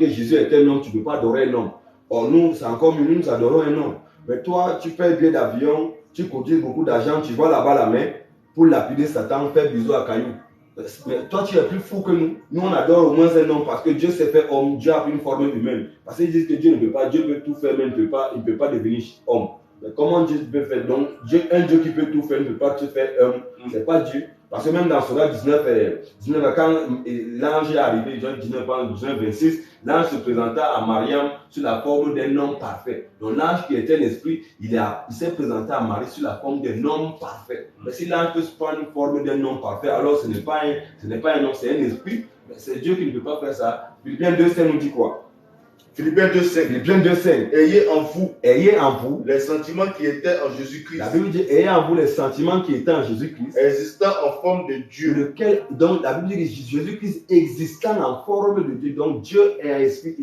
que Jésus est un homme, tu ne peux pas adorer un homme. Or, nous, c'est encore mieux, nous adorons un homme. Mais toi, tu fais un billet d'avion, tu cotises beaucoup d'argent, tu vois là-bas la main pour lapider Satan, faire bisous à Caillou. Mais toi, tu es plus fou que nous. Nous, on adore au moins un homme parce que Dieu s'est fait homme, Dieu a pris une forme humaine. Parce qu'ils disent que Dieu ne peut pas, Dieu peut tout faire, mais il ne peut pas devenir homme. Mais comment Dieu peut faire? Donc, un Dieu qui peut tout faire ne peut pas te faire homme. Ce n'est pas Dieu. Parce que même dans Sourate 19, quand l'ange est arrivé, 19, 26, l'ange se présenta à Mariam sous la forme d'un homme parfait. Donc l'ange qui était l'esprit, il s'est présenté à Marie sous la forme d'un homme parfait. Mais si l'ange peut prendre une forme d'un homme parfait, alors ce n'est pas un homme, c'est un esprit. Mais c'est Dieu qui ne peut pas faire ça. Philippiens 2,5 nous dit quoi? Philippiens 2,5. Ayez en vous les sentiments qui étaient en Jésus-Christ. La Bible dit ayez en vous les sentiments qui étaient en Jésus-Christ. Existant en forme de Dieu. Donc la Bible dit que Jésus-Christ existant en forme de Dieu. Donc Dieu est un esprit.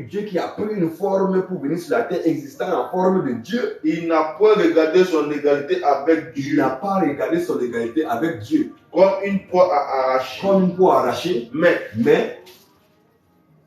Dieu qui a pris une forme pour venir sur la terre, existant en forme de Dieu. Il n'a pas regardé son égalité avec Dieu. Il n'a pas regardé son égalité avec Dieu. Comme une proie à arracher.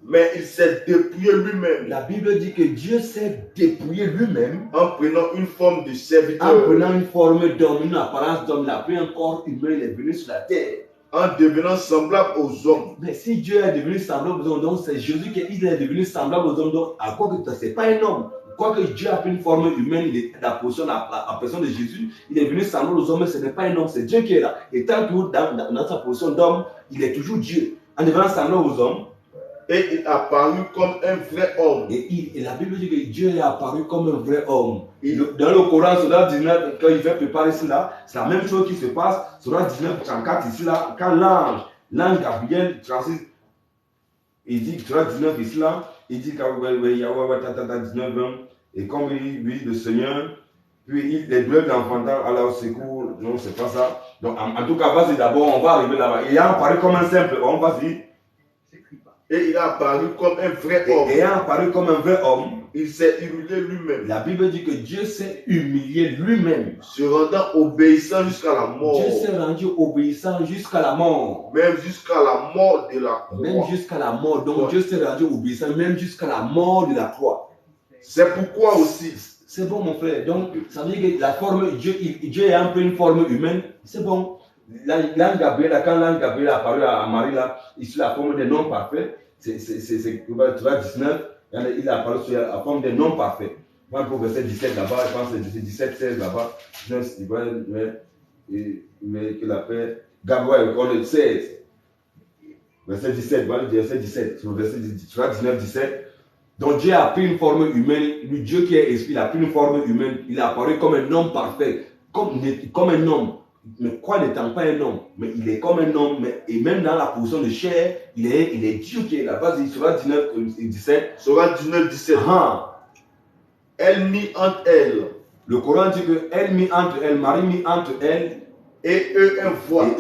Mais il s'est dépouillé lui-même. La Bible dit que Dieu s'est dépouillé lui-même en prenant une forme de serviteur. En prenant une forme d'homme, une apparence d'homme, il a pris un corps humain, il est venu sur la terre. En devenant semblable aux hommes. Mais si Dieu est devenu semblable aux hommes, donc c'est Jésus qui est devenu semblable aux hommes, donc à quoi que ce n'est pas un homme. Quoique Dieu a pris une forme humaine, il est la personne de Jésus, il est venu semblable aux hommes, mais ce n'est pas un homme, c'est Dieu qui est là. Et tant que dans sa position d'homme, il est toujours Dieu. En devenant semblable aux hommes, et il apparut comme un vrai homme. Et la Bible dit que Dieu est apparu comme un vrai homme. Dans le Coran, Sourate 19, quand il fait préparer cela, c'est la même chose qui se passe. Sourate 19, 34, ici là, quand l'ange Gabriel transite, il dit, Sourate 19, ici là, il dit, 19, et comme il dit le Seigneur, puis les douleurs de l'enfantement à leur secours, non, c'est pas ça. Donc, en tout cas, vas-y d'abord, on va arriver là-bas. Il a apparu comme un simple homme, vas-y. Et il a apparu comme un vrai homme. Et a apparu comme un vrai homme. Il s'est humilié lui-même. La Bible dit que Dieu s'est humilié lui-même. Se rendant obéissant jusqu'à la mort. Dieu s'est rendu obéissant jusqu'à la mort. Même jusqu'à la mort de la croix. Même jusqu'à la mort. Donc Dieu s'est rendu obéissant même jusqu'à la mort de la croix. C'est pourquoi aussi. C'est bon mon frère. Donc ça veut dire que la forme, Dieu a un peu une forme humaine. C'est bon. L'ange Gabriel, quand l'ange Gabriel est apparu à Marie là, il sous la forme d'un homme parfait. C'est 19, il a apparu sous la forme d'un homme parfait. Moi, pour verset 17 là-bas, je pense que c'est 17, 16 là-bas, mais que la paix, Gabriel, on le 16, verset 17, voilà, verset 17, sur verset 19, 17. Donc Dieu a pris une forme humaine, le Dieu qui est esprit, il a pris une forme humaine, il a apparu comme un homme parfait, comme un homme. Mais quoi n'étant pas un homme, mais il est comme un homme, et même dans la position de chair, il est Dieu qui est là. Vas-y, Sourate 19 et 17. Sourate 19, 17. Elle mit entre elles. Le Coran dit que elle mit entre elles, Marie mit entre elles, et eux un voile.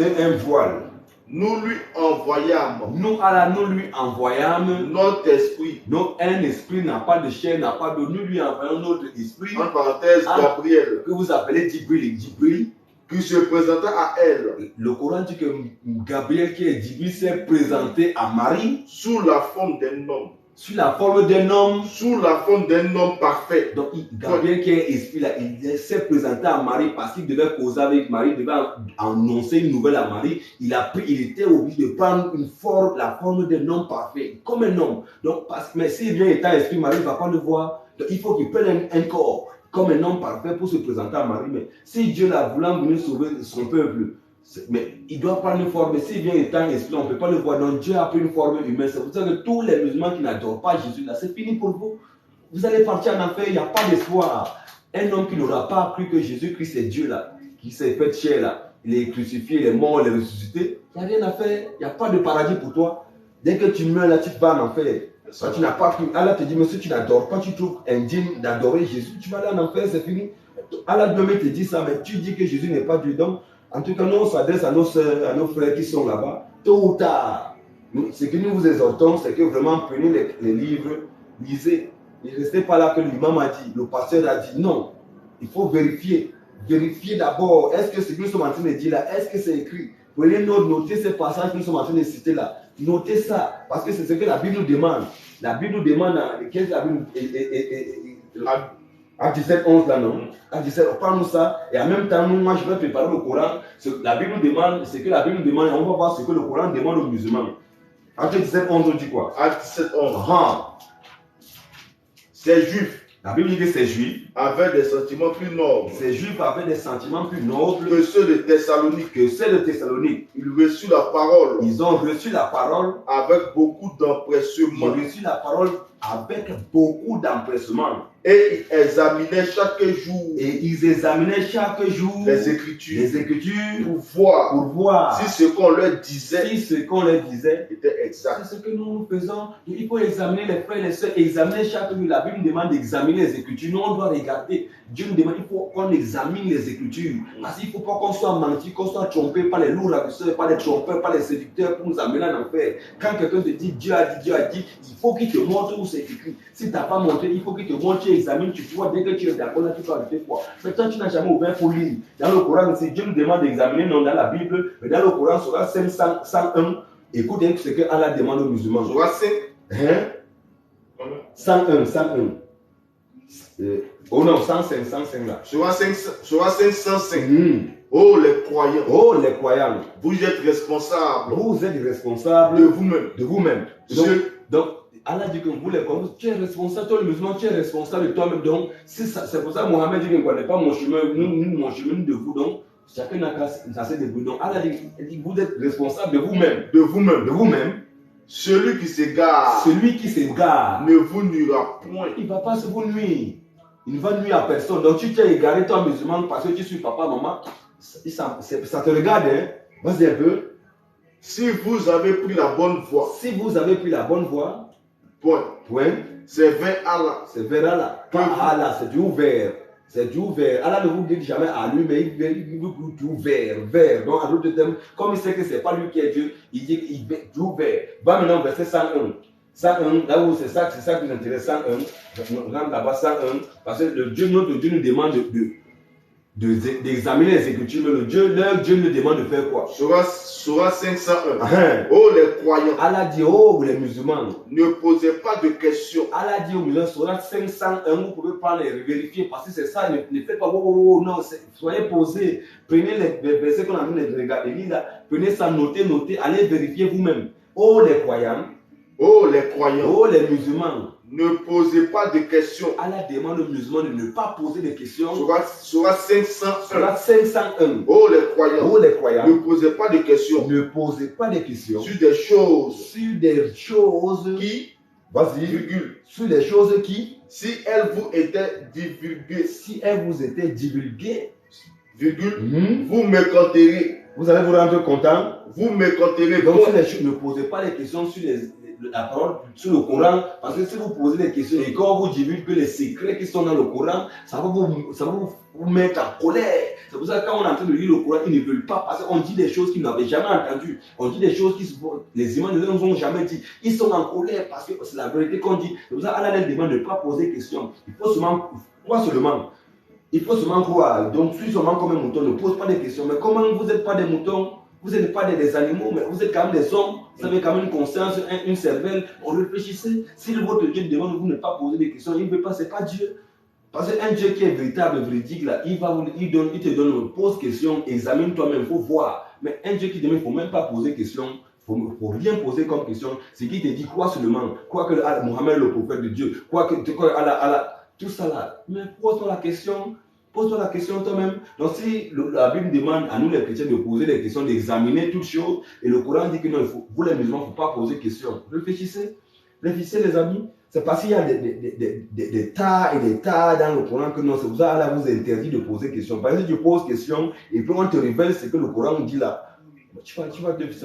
Nous lui envoyâmes. Nous lui envoyâmes notre esprit. Un esprit n'a pas de chair, n'a pas de. Nous lui envoyons notre esprit. En parenthèse, Gabriel. Que vous appelez Djibril. Qui se présenta à elle. Le Coran dit que Gabriel, qui est Djibril, s'est présenté à Marie sous la forme d'un homme. Sous la forme d'un homme. Sous la forme d'un homme parfait. Donc, Gabriel, qui est esprit, là, il s'est présenté à Marie parce qu'il devait causer avec Marie, il devait annoncer une nouvelle à Marie. Il était obligé de prendre la forme d'un homme parfait, comme un homme. Donc, mais s'il vient étant esprit, Marie ne va pas le voir. Donc, il faut qu'il prenne un corps comme un homme parfait pour se présenter à Marie. Mais si Dieu l'a voulant venir sauver son peuple, mais il doit prendre une forme. Mais s'il vient étant esprit, on ne peut pas le voir. Donc Dieu a pris une forme humaine. C'est pour ça que tous les musulmans qui n'adorent pas Jésus, là, c'est fini pour vous. Vous allez partir en enfer, il n'y a pas d'espoir. Un homme qui n'aura pas cru que Jésus-Christ est Dieu, là, qui s'est fait chair, là, il est crucifié, il est mort, il est ressuscité, il n'y a rien à faire. Il n'y a pas de paradis pour toi. Dès que tu meurs, là, tu vas en enfer. Quand tu n'as pas cru, Allah te dit, mais si tu n'adores pas, tu trouves indigne d'adorer Jésus, tu vas aller en enfer, c'est fini. Allah lui-même te dit ça, mais tu dis que Jésus n'est pas Dieu. Donc, en tout cas, nous, on s'adresse à nos soeurs, à nos frères qui sont là-bas. Tôt ou tard, ce que nous vous exhortons, c'est que vraiment, prenez les livres, lisez. Ne restez pas là que l'imam a dit, le pasteur a dit. Non, il faut vérifier. Vérifiez d'abord, est-ce que ce que nous sommes en train de dire là, est-ce que c'est écrit? Prenez note, notez ces passages que nous sommes en train de citer là. Notez ça, parce que c'est ce que la Bible nous demande. La Bible nous demande, qu'est-ce que la Bible à 17, 11 là, non? À 17, parle-nous ça. Et en même temps, moi, je vais préparer le Coran. La Bible nous demande, ce que la Bible nous demande, et on va voir ce que le Coran demande aux musulmans. Acte 17, 11, on dit quoi? Acte 17, 11. Ces juifs, la Bible dit que ces juifs avaient des sentiments plus nobles. Ces juifs avaient des sentiments plus nobles que ceux de Thessalonique. Ils reçurent la parole. Ils ont reçu la parole avec beaucoup d'empressement. Ils ont reçu la parole avec beaucoup d'empressement. Et ils examinaient chaque jour. Les Écritures. Pour voir. Si ce qu'on leur disait. Était exact. C'est ce que nous faisons. Il faut examiner les frères et les sœurs. Examiner chaque jour. La Bible nous demande d'examiner les Écritures. Nous, on doit regarder. Dieu nous demande, il faut qu'on examine les Écritures. Parce qu'il ne faut pas qu'on soit menti, qu'on soit trompé par les lourds ravisseurs, par les trompeurs, par les séducteurs pour nous amener en enfer. Quand quelqu'un te dit Dieu a dit, il faut qu'il te montre où c'est écrit. Si tu n'as pas montré, il faut qu'il te montre, tu examines, tu vois, dès que tu es d'accord, là, tu peux ajouter quoi. Mais toi, tu n'as jamais ouvert pour lire. Dans le Coran, si Dieu nous demande d'examiner, non dans la Bible, mais dans le Coran, Surah 101, écoute ce que Allah demande aux musulmans. Surah 101. Oh non, 105 là. Surah 105. Oh les croyants. Vous êtes responsables. De vous-même. Donc, Allah dit que vous les croyants, tu es responsable, toi le musulman, tu es responsable de toi-même. Donc, c'est pour ça que Mohamed dit qu'il ne connaît pas mon chemin, mon chemin de vous. Donc, chacun n'a qu'à se débrouiller. Donc, Allah dit vous êtes responsable de vous-même. Celui qui s'égare ne vous nuira point. Il ne va pas se vous nuire. Il ne va nuire à personne. Donc, tu t'es égaré, toi musulman, parce que tu suis papa, maman. Ça te regarde, hein? Vas-y un peu. Si vous avez pris la bonne voie, point. C'est vers Allah. Pas Allah, c'est du ouvert. Allah ne vous dit jamais à lui, mais il vous dit vers. Donc, en d'autres termes, comme il sait que ce n'est pas lui qui est Dieu, il dit qu'il veut du ouvert. Va maintenant au verset 101. 101, là où c'est ça qui nous intéresse, 101. On rentre là-bas, 101. Parce que notre Dieu nous demande d'examiner les Écritures, mais leur Dieu nous demande de faire quoi? Surah 501. Oh les croyants. Allah dit, oh les musulmans. Ne posez pas de questions. Allah dit aux musulmans, Surah 501, vous pouvez pas les vérifier parce que c'est ça, ne faites pas, oh, non, soyez posés. Prenez les versets qu'on a vu de regarder là, prenez ça, notez, allez vérifier vous-même. Oh les croyants. Oh les musulmans. Ne posez pas de questions. Allah demande aux musulmans de ne pas poser de questions. Surah 501. Oh les croyants. Ne posez pas de questions. Sur des choses. Qui. Vas-y. Sur des choses qui. Si elles vous étaient divulguées. Vous méconterez. Vous allez vous rendre content. Vous méconterez. Donc, ne posez pas les questions sur la parole, sur le Coran, parce que si vous posez des questions et quand on vous divulgue les secrets qui sont dans le Coran, ça va vous mettre en colère. C'est pour ça que quand on est en train de lire le Coran, ils ne veulent pas, parce qu'on dit des choses qu'ils n'avaient jamais entendues. On dit des choses que les imams ne nous ont jamais dit. Ils sont en colère parce que c'est la vérité qu'on dit. C'est pour ça qu'Allah leur demande de ne pas poser de questions. Il faut seulement croire. Donc, suis seulement comme un mouton, ne pose pas de questions. Mais comment vous n'êtes pas des moutons? Vous n'êtes pas des animaux, mais vous êtes quand même des hommes. Vous avez quand même une conscience, une cervelle. On réfléchissez. Si votre Dieu demande vous ne pas poser des questions, il ne veut pas, ce n'est pas Dieu. Parce qu'un Dieu qui est véritable, véridique, là, il te donne, pose question, examine toi-même, il faut voir. Mais un Dieu qui demande, il ne faut même pas poser question. Il ne faut rien poser comme question. C'est qui te dit, crois seulement. Crois que Mohammed le prophète de Dieu. Crois que Allah, tout ça là. Mais pose-toi la question. Pose-toi la question toi-même. Donc si la Bible demande à nous les chrétiens de poser des questions, d'examiner toutes choses, et le Coran dit que non, vous les musulmans, il ne faut pas poser de questions. Réfléchissez les amis. C'est parce qu'il y a des tas et des tas dans le Coran que non, c'est pour ça qu'Allah vous interdit de poser des questions. Parce que si tu poses question et puis on te révèle ce que le Coran nous dit là, ça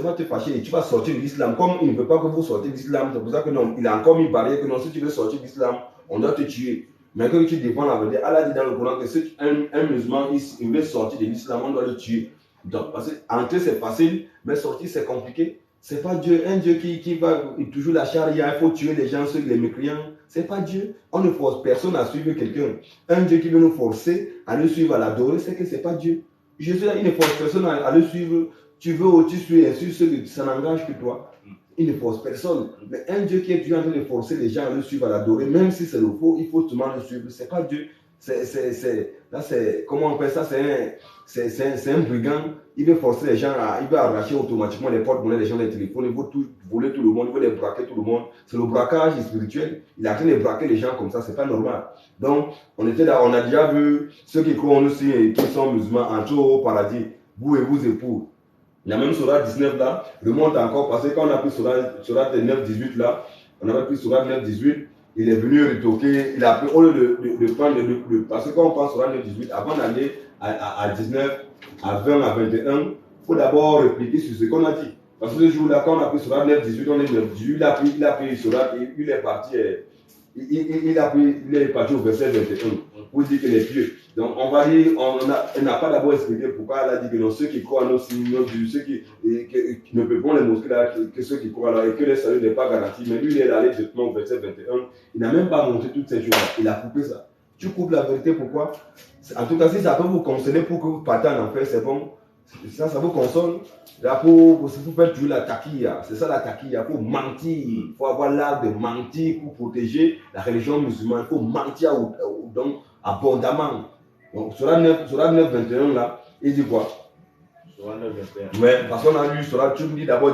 va te fâcher et tu vas sortir de l'islam. Comme il ne veut pas que vous sortiez de l'islam, c'est pour ça que non, il a encore mis barrière que non, si tu veux sortir de l'islam, on doit te tuer. Mais quand tu défends la vérité, Allah dit dans le Coran que si un musulman il veut sortir de l'islam, on doit le tuer. Donc, parce que entrer c'est facile, mais sortir c'est compliqué. C'est pas Dieu. Un Dieu qui va toujours la charia, il faut tuer les gens, ceux les mécréants. C'est pas Dieu. On ne force personne à suivre quelqu'un. Un Dieu qui veut nous forcer à le suivre, à l'adorer, c'est que c'est pas Dieu. Jésus, il ne force personne à le suivre. Tu veux ou tu suis, ainsi, ça n'engage que toi. il ne force personne. Mais un Dieu qui est Dieu en train de forcer les gens à le suivre, à l'adorer, même si c'est le faux, il faut seulement le suivre. C'est pas Dieu. Là, comment on appelle ça? C'est un brigand. Il veut forcer les gens il veut arracher automatiquement les portes-monnaies des gens, les téléphones, il veut tout voler tout le monde, il veut les braquer tout le monde. C'est le braquage spirituel. Il est en train de braquer les gens comme ça, c'est pas normal. Donc, on a déjà vu ceux qui croient en aussi et qui sont musulmans entrer au paradis, vous et vos époux. Il y a même Surah 19 là, remonte encore parce que quand on a pris Surah 9-18 là, on avait pris Surah 9-18. Il est venu retoquer, il a pris, au lieu de prendre parce que quand on prend Surah 9-18, avant d'aller à 19, à 20, à 21, il faut d'abord répliquer sur ce qu'on a dit. Parce que ce jour-là, quand on a pris Surah 9-18, on est 9-18, il a pris Surah, il est parti, il est parti au verset 21 pour dire qu'il est pieux. Donc on va dire, on n'a pas d'abord expliqué pourquoi elle a dit que non, ceux qui croient à nos signes, ceux qui ne peuvent pas les mosquées là, que ceux qui croient là, et que le salut n'est pas garanti. Mais lui, il est allé directement au verset 21. Il n'a même pas montré toutes ces choses-là. Il a coupé ça. Tu coupes la vérité, pourquoi? En tout cas, si ça peut vous consoler pour que vous partez en enfer, c'est bon. Ça vous console. Là, pour faire tuer la taquilla, c'est ça la taquilla, il faut mentir, il faut avoir l'art de mentir pour protéger la religion musulmane, il faut mentir donc abondamment. Donc, sur la 9, 21 là, il dit quoi? Sur la 9, 21. Ouais, parce qu'on a lu sur la, tu me dis d'abord.